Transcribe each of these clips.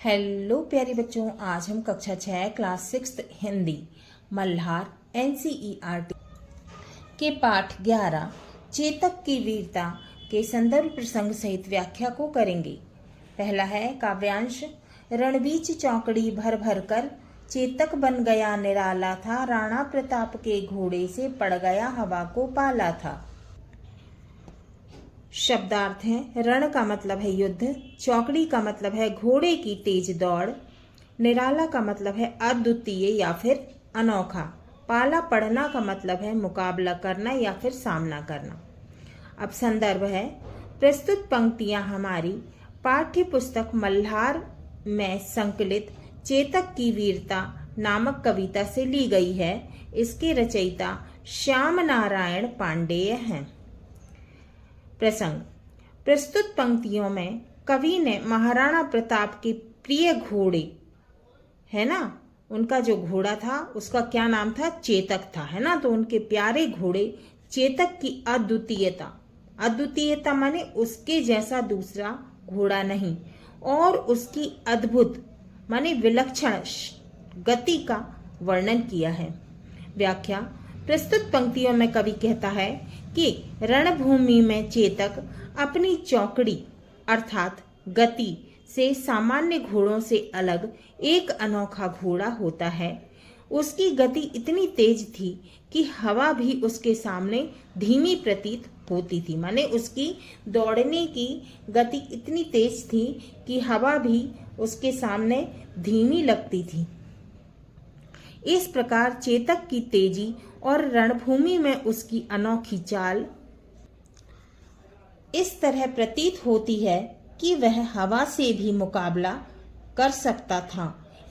Hello प्यारे बच्चों, आज हम कक्षा 6 क्लास 6 हिंदी मल्हार NCERT के पाठ 11 चेतक की वीरता के संदर्भ प्रसंग सहित व्याख्या को करेंगे। पहला है काव्यांश। रणबीच चौकड़ी भर भर कर चेतक बन गया निराला था, राणा प्रताप के घोड़े से पड़ गया हवा को पाला था। शब्दार्थ हैं। रण का मतलब है युद्ध, चौकड़ी का मतलब है घोड़े की तेज दौड़, निराला का मतलब है अद्वितीय या फिर अनोखा, पाला पड़ना का मतलब है मुकाबला करना या फिर सामना करना। अब संदर्भ है। प्रस्तुत पंक्तियां हमारी पाठ्य पुस्तक मल्हार में संकलित चेतक की वीरता नामक कविता से ली गई है। इसके रचयिता श्याम नारायण पांडेय हैं। प्रसंग। प्रस्तुत पंक्तियों में कवि ने महाराणा प्रताप के प्रिय घोड़े है ना, उनका जो घोड़ा था उसका क्या नाम था? चेतक था, है ना। तो उनके प्यारे घोड़े चेतक की अद्वितीयता माने उसके जैसा दूसरा घोड़ा नहीं, और उसकी अद्भुत माने विलक्षण गति का वर्णन किया है। व्याख्या। प्रस्तुत पंक्तियों में कवि कहता है कि रणभूमि में चेतक अपनी चौकड़ी अर्थात गति से सामान्य घोड़ों से अलग एक अनोखा घोड़ा होता है। उसकी गति इतनी तेज थी कि हवा भी उसके सामने धीमी प्रतीत होती थी, माने उसकी दौड़ने की गति इतनी तेज थी कि हवा भी उसके सामने धीमी लगती थी। इस प्रकार चेतक की तेजी और रणभूमि में उसकी अनोखी चाल इस तरह प्रतीत होती है कि वह हवा से भी मुकाबला कर सकता था।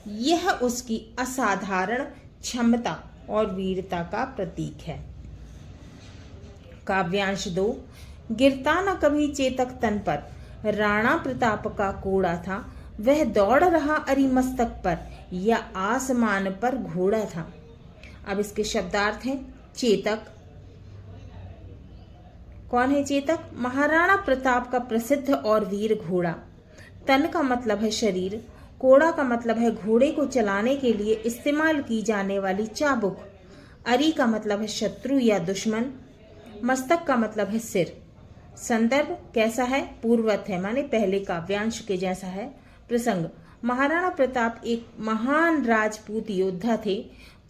यह उसकी असाधारण क्षमता और वीरता का प्रतीक है। काव्यांश 2। गिरता न कभी चेतक तन पर, राणा प्रताप का कोड़ा था, वह दौड़ रहा अरिमस्तक पर या आसमान पर घोड़ा था। अब इसके शब्दार्थ हैं। चेतक कौन है? चेतक महाराणा प्रताप का प्रसिद्ध और वीर घोड़ा। तन का मतलब है शरीर, कोड़ा का मतलब है घोड़े को चलाने के लिए इस्तेमाल की जाने वाली चाबुक, अरि का मतलब है शत्रु या दुश्मन, मस्तक का मतलब है सिर। संदर्भ कैसा है? पूर्ववत है, माने पहले काव्यांश के जैसा है। प्रसंग। महाराणा प्रताप एक महान राजपूत योद्धा थे।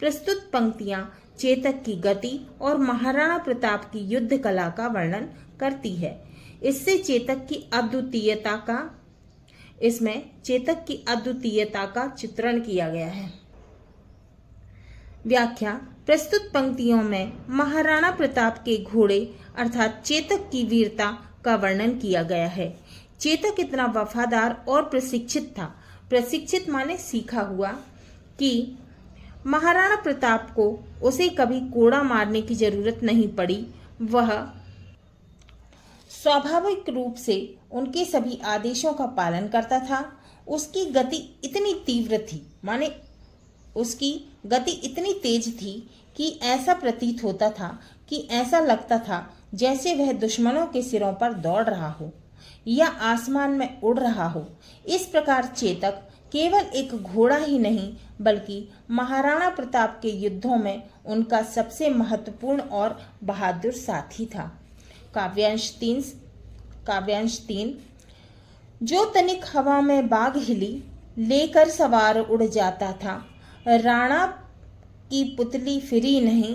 प्रस्तुत पंक्तियां चेतक की गति और महाराणा प्रताप की युद्ध कला का वर्णन करती है। इसमें चेतक की अद्वितीयता का चित्रण किया गया है। व्याख्या। प्रस्तुत पंक्तियों में महाराणा प्रताप के घोड़े अर्थात चेतक की वीरता का वर्णन किया गया है। चेतक इतना वफादार और प्रशिक्षित था, प्रशिक्षित माने सीखा हुआ, कि महाराणा प्रताप को उसे कभी कोड़ा मारने की जरूरत नहीं पड़ी। वह स्वाभाविक रूप से उनके सभी आदेशों का पालन करता था। उसकी गति इतनी तीव्र थी, माने उसकी गति इतनी तेज थी कि ऐसा प्रतीत होता था कि ऐसा लगता था जैसे वह दुश्मनों के सिरों पर दौड़ रहा हो या आसमान में उड़ रहा हो। इस प्रकार चेतक केवल एक घोड़ा ही नहीं बल्कि महाराणा प्रताप के युद्धों में उनका सबसे महत्वपूर्ण और बहादुर साथी था। काव्यांश 3। जो तनिक हवा में बाग हिली लेकर सवार उड़ जाता था, राणा की पुतली फिरी नहीं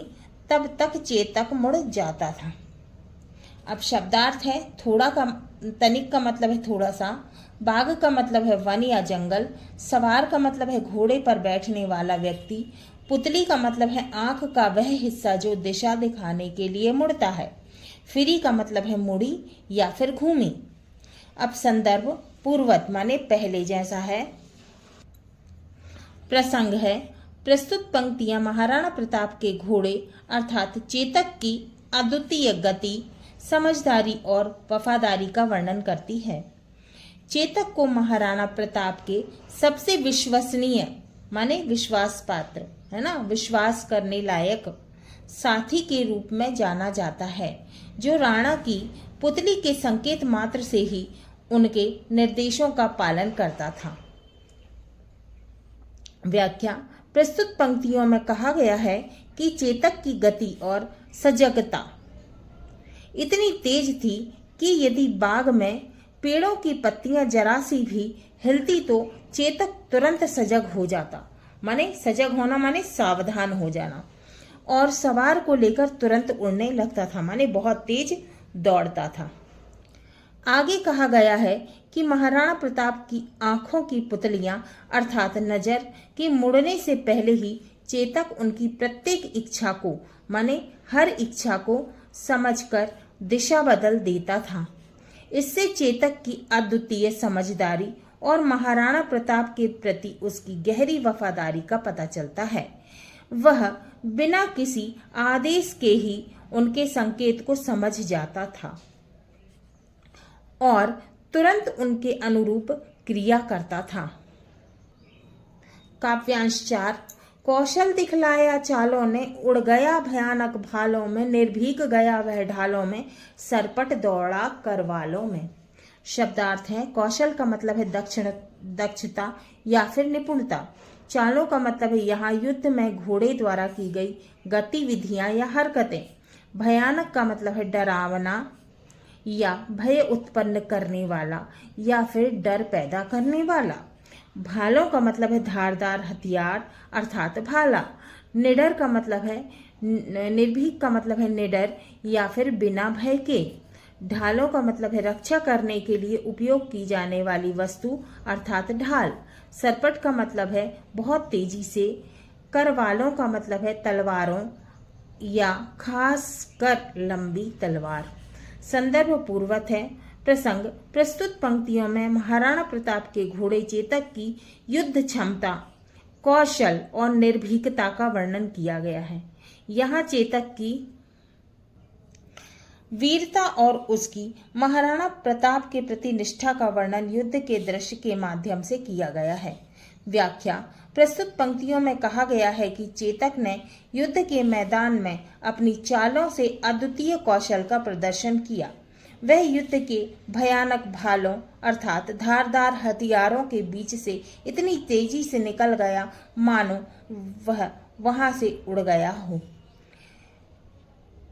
तब तक चेतक मुड़ जाता था। अब शब्दार्थ है। थोड़ा का तनिक का मतलब है थोड़ा सा, बाग का मतलब है वन या जंगल, सवार का मतलब है घोड़े पर बैठने वाला व्यक्ति, पुतली का मतलब है आंख का वह हिस्सा जो दिशा दिखाने के लिए मुड़ता है, फिरी का मतलब है मुड़ी या फिर घूमी। अब संदर्भ पूर्ववत माने पहले जैसा है। प्रसंग है। प्रस्तुत पंक्तियां महाराणा प्रताप के घोड़े अर्थात चेतक की अद्वितीय गति, समझदारी और वफादारी का वर्णन करती है। चेतक को महाराणा प्रताप के सबसे विश्वसनीय माने विश्वास पात्र, है ना, विश्वास करने लायक साथी के रूप में जाना जाता है, जो राणा की पुतली के संकेत मात्र से ही उनके निर्देशों का पालन करता था। व्याख्या, प्रस्तुत पंक्तियों में कहा गया है कि चेतक की गति और सजगता इतनी तेज थी कि यदि बाग में पेड़ों की पत्तियां जरा सी भी हिलती तो चेतक तुरंत सजग हो जाता। माने सजग होना माने सावधान हो जाना, और सवार को लेकर तुरंत उड़ने लगता था, माने बहुत तेज दौड़ता था। आगे कहा गया है कि महाराणा प्रताप की आंखों की पुतलियां अर्थात नजर के मुड़ने से पहले ही चेतक उनकी प्रत्येक इच्छा को माने हर इच्छा को समझकर दिशा बदल देता था। इससे चेतक की अद्वितीय समझदारी और महाराणा प्रताप के प्रति उसकी गहरी वफादारी का पता चलता है। वह बिना किसी आदेश के ही उनके संकेत को समझ जाता था और तुरंत उनके अनुरूप क्रिया करता था। काव्यांश 4। कौशल दिखलाया चालों ने, उड़ गया भयानक भालों में, निर्भीक गया वह ढालों में, सरपट दौड़ा करवालों में। शब्दार्थ है, कौशल का मतलब है दक्षता या फिर निपुणता। चालों का मतलब है यहाँ युद्ध में घोड़े द्वारा की गई गतिविधियां या हरकतें। भयानक का मतलब है डरावना या भय उत्पन्न करने वाला या फिर डर पैदा करने वाला। भालों का मतलब है धारदार हथियार अर्थात भाला। निडर का मतलब है निर्भीक का मतलब है निडर या फिर बिना भय के। ढालों का मतलब है रक्षा करने के लिए उपयोग की जाने वाली वस्तु अर्थात ढाल। सरपट का मतलब है बहुत तेजी से। करवालों का मतलब है तलवारों या खास कर लंबी तलवार। संदर्भ पूर्वक है। प्रसंग, प्रस्तुत पंक्तियों में महाराणा प्रताप के घोड़े चेतक की युद्ध क्षमता, कौशल और निर्भीकता का वर्णन किया गया है। यहाँ चेतक की वीरता और उसकी महाराणा प्रताप के प्रति निष्ठा का वर्णन युद्ध के दृश्य के माध्यम से किया गया है। व्याख्या, प्रस्तुत पंक्तियों में कहा गया है कि चेतक ने युद्ध के मैदान में अपनी चालों से अद्वितीय कौशल का प्रदर्शन किया। वह युद्ध के भयानक भालों अर्थात धारदार हथियारों के बीच से इतनी तेजी से निकल गया मानो वह वहां से उड़ गया हो।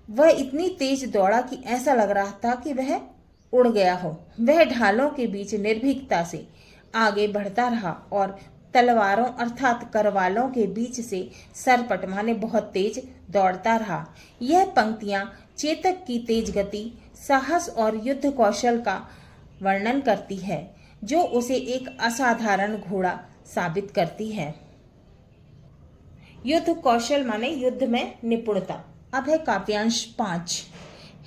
वह इतनी तेज दौड़ा कि ऐसा लग रहा था कि वह उड़ गया हो। वह ढालों के बीच निर्भीकता से आगे बढ़ता रहा और तलवारों अर्थात करवालों के बीच से सरपट माने बहुत तेज दौड़ता रहा। यह पंक्तियां चेतक की तेज गति, साहस और युद्ध कौशल का वर्णन करती है, जो उसे एक असाधारण घोड़ा साबित करती है। युद्ध कौशल माने युद्ध में निपुणता। अब है काव्यांश 5।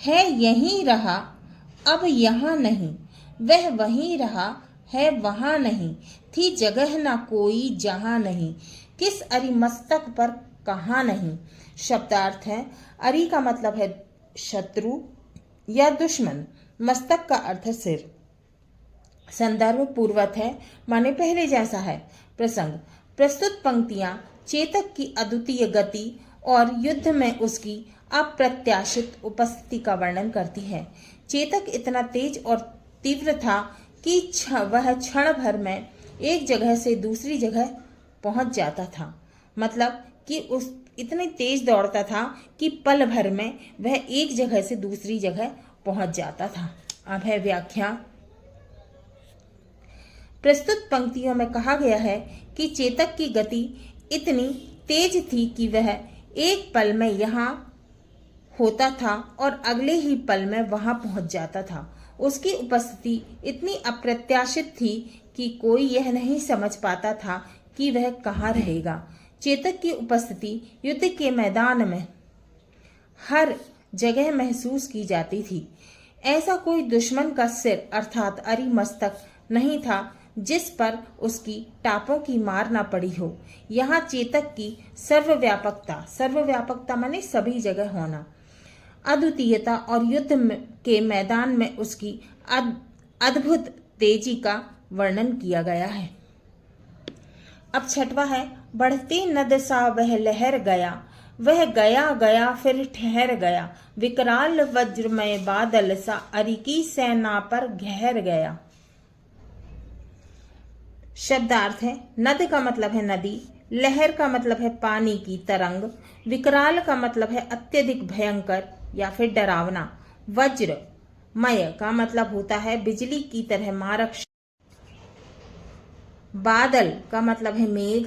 है यहीं रहा अब यहाँ नहीं, वह वहीं रहा है वहां नहीं, थी जगह ना कोई जहां नहीं, किस अरि मस्तक पर कहाँ नहीं। शब्दार्थ है, अरि का मतलब है शत्रु या दुश्मन, मस्तक का अर्थ है सिर। संदर्भ पूर्वत है माने पहले जैसा है। प्रसंग, प्रस्तुत पंक्तियां चेतक की अद्वितीय गति और युद्ध में उसकी अप्रत्याशित उपस्थिति का वर्णन करती है। चेतक इतना तेज और तीव्र था कि वह क्षण भर में एक जगह से दूसरी जगह पहुंच जाता था। मतलब कि उस इतनी तेज दौड़ता था कि पल भर में वह एक जगह से दूसरी जगह पहुंच जाता था। अब है व्याख्या। प्रस्तुत पंक्तियों में कहा गया है कि चेतक की गति इतनी तेज थी कि वह एक पल में यहाँ होता था और अगले ही पल में वहां पहुंच जाता था। उसकी उपस्थिति इतनी अप्रत्याशित थी कि कोई यह नहीं समझ पाता था कि वह कहाँ रहेगा। चेतक की उपस्थिति युद्ध के मैदान में हर जगह महसूस की जाती थी। ऐसा कोई दुश्मन का सिर अर्थात अरि मस्तक नहीं था जिस पर उसकी टापों की मार न पड़ी हो। यहाँ चेतक की सर्वव्यापकता माने सभी जगह होना, अद्वितीयता और युद्ध के मैदान में उसकी अद्भुत तेजी का वर्णन किया गया है। अब छठवां है, बढ़ती नद सा वह लहर गया, वह गया गया फिर ठहर गया, विकराल वज्रमय बादल सा अरि की सेना पर गहर गया। शब्दार्थ है नद का मतलब है नदी, लहर का मतलब है पानी की तरंग, विकराल का मतलब है अत्यधिक भयंकर या फिर डरावना, वज्र मय का मतलब होता है बिजली की तरह मारक, बादल का मतलब है मेघ,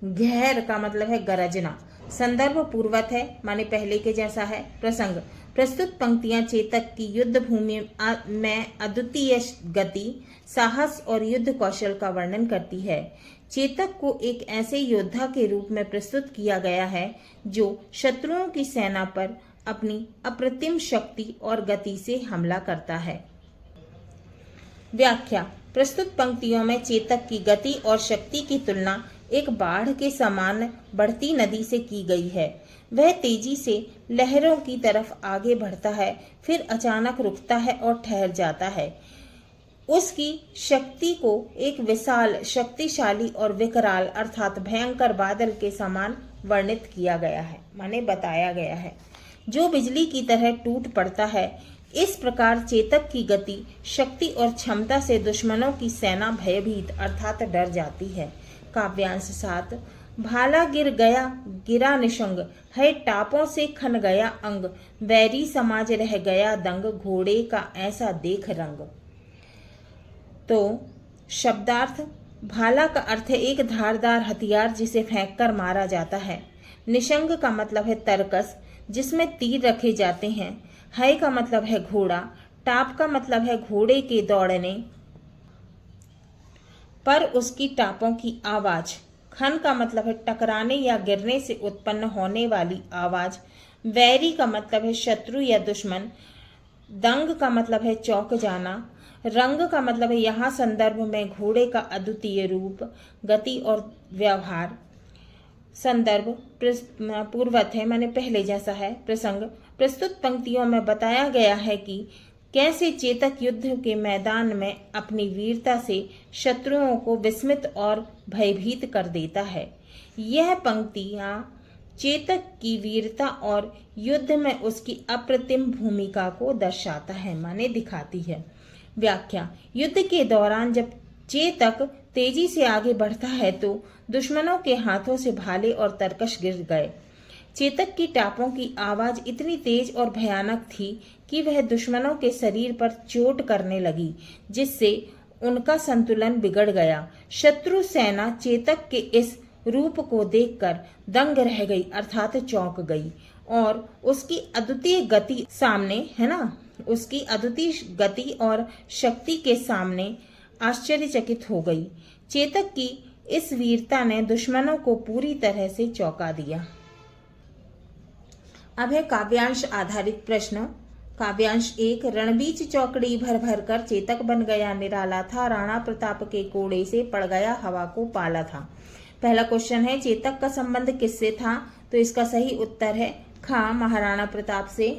घेर का मतलब है गरजना। संदर्भ पूर्वत है माने पहले के जैसा है। प्रसंग प्रस्तुत पंक्तियां चेतक की युद्ध भूमि में अद्वितीय गति, साहस और युद्ध कौशल का वर्णन करती है। चेतक को एक ऐसे योद्धा के रूप में प्रस्तुत किया गया है जो शत्रुओं की सेना पर अपनी अप्रतिम शक्ति और गति से हमला करता है। व्याख्या प्रस्तुत पंक्तियों में चेतक की गति और शक्ति की तुलना एक बाढ़ के समान बढ़ती नदी से की गई है। वह तेजी से लहरों की तरफ आगे बढ़ता है, फिर अचानक रुकता है और ठहर जाता है। उसकी शक्ति को एक विशाल, शक्तिशाली और विकराल अर्थात भयंकर बादल के समान वर्णित किया गया है, माने बताया गया है, जो बिजली की तरह टूट पड़ता है। इस प्रकार चेतक की गति, शक्ति और क्षमता से दुश्मनों की सेना भयभीत अर्थात डर जाती है। काव्यांश 7 भाला गिर गया गिरा निशंग, है टापों से खन गया अंग, वैरी समाज रह गया दंग, घोड़े का ऐसा देख रंग। तो शब्दार्थ भाला का अर्थ है एक धारदार हथियार जिसे फेंककर मारा जाता है। निशंग का मतलब है तरकस जिसमें तीर रखे जाते हैं। है का मतलब है घोड़ा। टाप का मतलब है घोड़े के दौड़ने पर उसकी टापों की आवाज। खन का मतलब है टकराने या गिरने से उत्पन्न होने वाली आवाज। वैरी का मतलब है शत्रु या दुश्मन। दंग का मतलब है चौंक जाना। रंग का मतलब है यहाँ संदर्भ में घोड़े का अद्वितीय रूप, गति और व्यवहार। संदर्भ पूर्वत है माने पहले जैसा है। प्रसंग प्रस्तुत पंक्तियों में बताया गया है कि कैसे चेतक युद्ध के मैदान में अपनी वीरता से शत्रुओं को विस्मित और भयभीत कर देता है। यह पंक्तियां चेतक की वीरता और युद्ध में उसकी अप्रतिम भूमिका को दर्शाता है, माने दिखाती है। व्याख्या युद्ध के दौरान जब चेतक तेजी से आगे बढ़ता है तो दुश्मनों के हाथों से भाले और तरकश गिर गए। चेतक की टापों की आवाज इतनी तेज और भयानक थी कि वह दुश्मनों के शरीर पर चोट करने लगी, जिससे उनका संतुलन बिगड़ गया। शत्रु सेना चेतक के इस रूप को देखकर दंग रह गई अर्थात चौंक गई और उसकी अद्वितीय गति सामने है ना, उसकी अद्वितीय गति और शक्ति के सामने आश्चर्यचकित हो गई। चेतक की इस वीरता ने दुश्मनों को पूरी तरह से चौंका दिया। अब है काव्यांश आधारित प्रश्न। काव्यांश 1 रणबीच चौकड़ी भर भर कर चेतक बन गया निराला था, राणा प्रताप के कोड़े से पड़ गया हवा को पाला था। पहला क्वेश्चन है चेतक का संबंध किससे था, तो इसका सही उत्तर है खा महाराणा प्रताप से।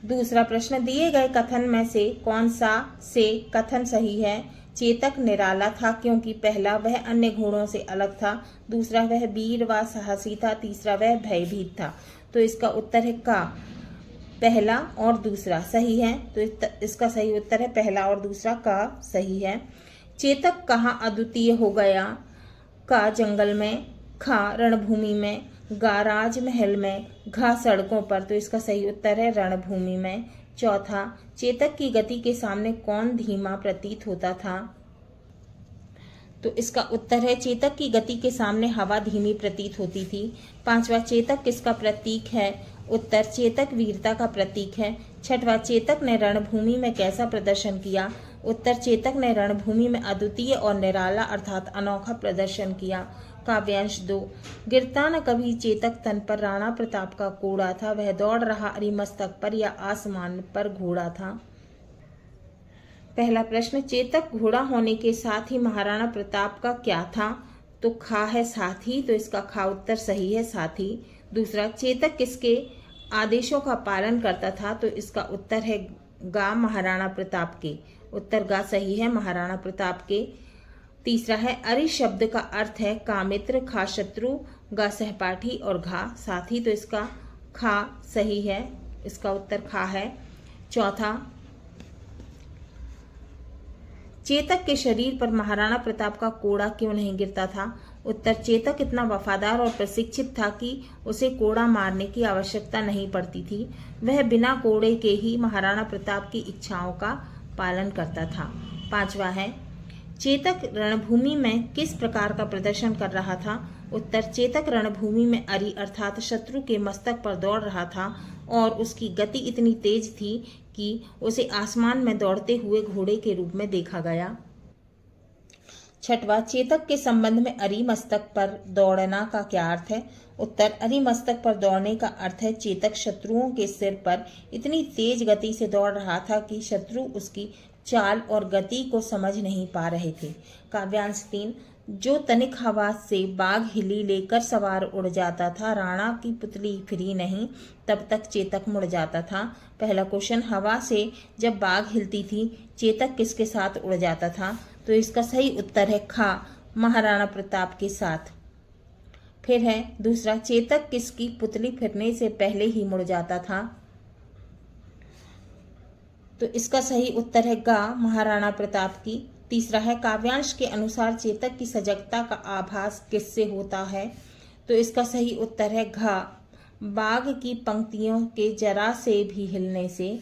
दूसरा प्रश्न दिए गए कथन में से कौन सा से कथन सही है। चेतक निराला था क्योंकि पहला वह अन्य घोड़ों से अलग था, दूसरा वह वीर व साहसी था, तीसरा वह भयभीत था। तो इसका उत्तर है का, पहला और दूसरा सही है। तो इसका सही उत्तर है पहला और दूसरा का सही है। चेतक कहाँ अद्वितीय हो गया, का जंगल में, खा रणभूमि में, गा राजमहल में, घा सड़कों पर। तो इसका सही उत्तर है रणभूमि में। चौथा चेतक की गति के सामने कौन धीमा प्रतीत होता था, तो इसका उत्तर है चेतक की गति के सामने हवा धीमी प्रतीत होती थी। पांचवा चेतक किसका प्रतीक है, उत्तर चेतक वीरता का प्रतीक है। छठवां चेतक ने रणभूमि में कैसा प्रदर्शन किया, उत्तर चेतक ने रणभूमि में अद्वितीय और निराला अर्थात अनोखा प्रदर्शन किया। काव्यांश 2 गिरता न कभी चेतक तन पर राणा प्रताप का कोड़ा था, वह दौड़ रहा अरिमस्तक पर या आसमान पर घोड़ा था। पहला प्रश्न चेतक घोड़ा होने के साथ ही महाराणा प्रताप का क्या था, तो खा है साथी, तो इसका खा उत्तर सही है साथी। दूसरा चेतक किसके आदेशों का पालन करता था, तो इसका उत्तर है गा महाराणा प्रताप के, उत्तर गा सही है महाराणा प्रताप के। तीसरा है अरि शब्द का अर्थ है कामित्र, खा शत्रु, गा सहपाठी और घा साथी, तो इसका खा सही है, इसका उत्तर खा है। चौथा चेतक के शरीर पर महाराणा प्रताप का कोड़ा क्यों नहीं गिरता था? उत्तर, चेतक इतना वफादार और प्रशिक्षित था कि उसे कोड़ा मारने की आवश्यकता नहीं पड़ती थी। वह बिना कोड़े के ही महाराणा प्रताप की इच्छाओं का पालन करता था। 5वां है, चेतक रणभूमि में किस प्रकार का प्रदर्शन कर रहा था? उत्तर, चेतक रणभूमि में अरि अर्थात शत्रु के मस्तक पर दौड़ रहा था और उसकी गति इतनी तेज थी कि उसे आसमान में दौड़ते हुए घोड़े के रूप में देखा गया। 6वां, चेतक के संबंध में अरि मस्तक पर दौड़ना का क्या अर्थ है? उत्तर, अरि मस्तक पर दौड़ने का अर्थ है चेतक शत्रुओं के सिर पर इतनी तेज गति से दौड़ रहा था कि शत्रु उसकी चाल और गति को समझ नहीं पा रहे थे। काव्यांश 3, जो तनिक हवा से बाघ हिली लेकर सवार उड़ जाता था, राणा की पुतली फिरी नहीं, तब तक चेतक मुड़ जाता था। पहला क्वेश्चन, हवा से जब बाघ हिलती थी, चेतक किसके साथ उड़ जाता था? तो इसका सही उत्तर है खा, महाराणा प्रताप के साथ। फिर है दूसरा, चेतक किसकी पुतली फिरने से पहले ही मुड़ जाता था? तो इसका सही उत्तर है गा, महाराणा प्रताप की। तीसरा है, काव्यांश के अनुसार चेतक की सजगता का आभास किससे होता है? तो इसका सही उत्तर है घा, बाघ की पंक्तियों के जरा से भी हिलने से।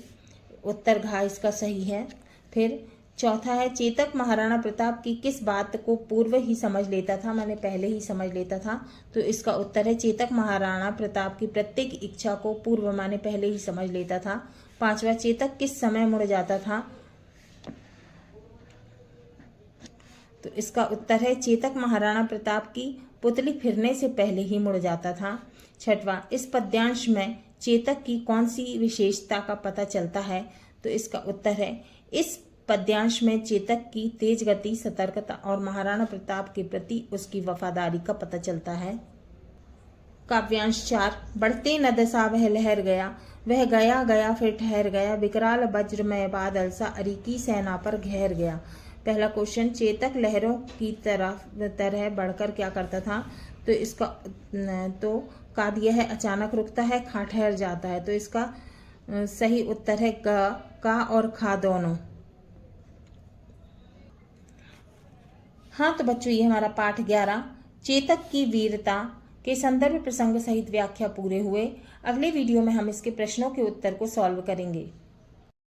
उत्तर घा इसका सही है। फिर चौथा है, चेतक महाराणा प्रताप की किस बात को पूर्व ही समझ लेता था, माने पहले ही समझ लेता था? तो इसका उत्तर है चेतक महाराणा प्रताप की प्रत्येक इच्छा को पूर्व माने पहले ही समझ लेता था। 5वां, चेतक किस समय मुड़ जाता था? तो इसका उत्तर है चेतक महाराणा प्रताप की पुतली फिरने से पहले ही मुड़ जाता था। 6वां, इस पद्यांश में चेतक की कौन सी विशेषता का पता चलता है? तो इसका उत्तर है इस पद्यांश में चेतक की तेज गति, सतर्कता और महाराणा प्रताप के प्रति उसकी वफादारी का पता चलता है। काव्यांश 4, बढ़ते नद सा वह लहर गया, वह गया गया फिर ठहर गया, विकराल वज्रमय बादल सा अरि की सेना पर घेर गया। पहला क्वेश्चन, चेतक लहरों की तरह बढ़कर क्या करता था? तो इसका तो का दिया है अचानक रुकता है, खा ठहर जाता है। तो इसका सही उत्तर है का और खा दोनों। हाँ तो बच्चों, ये हमारा पाठ 11 चेतक की वीरता के संदर्भ प्रसंग सहित व्याख्या पूरे हुए। अगले वीडियो में हम इसके प्रश्नों के उत्तर को सॉल्व करेंगे।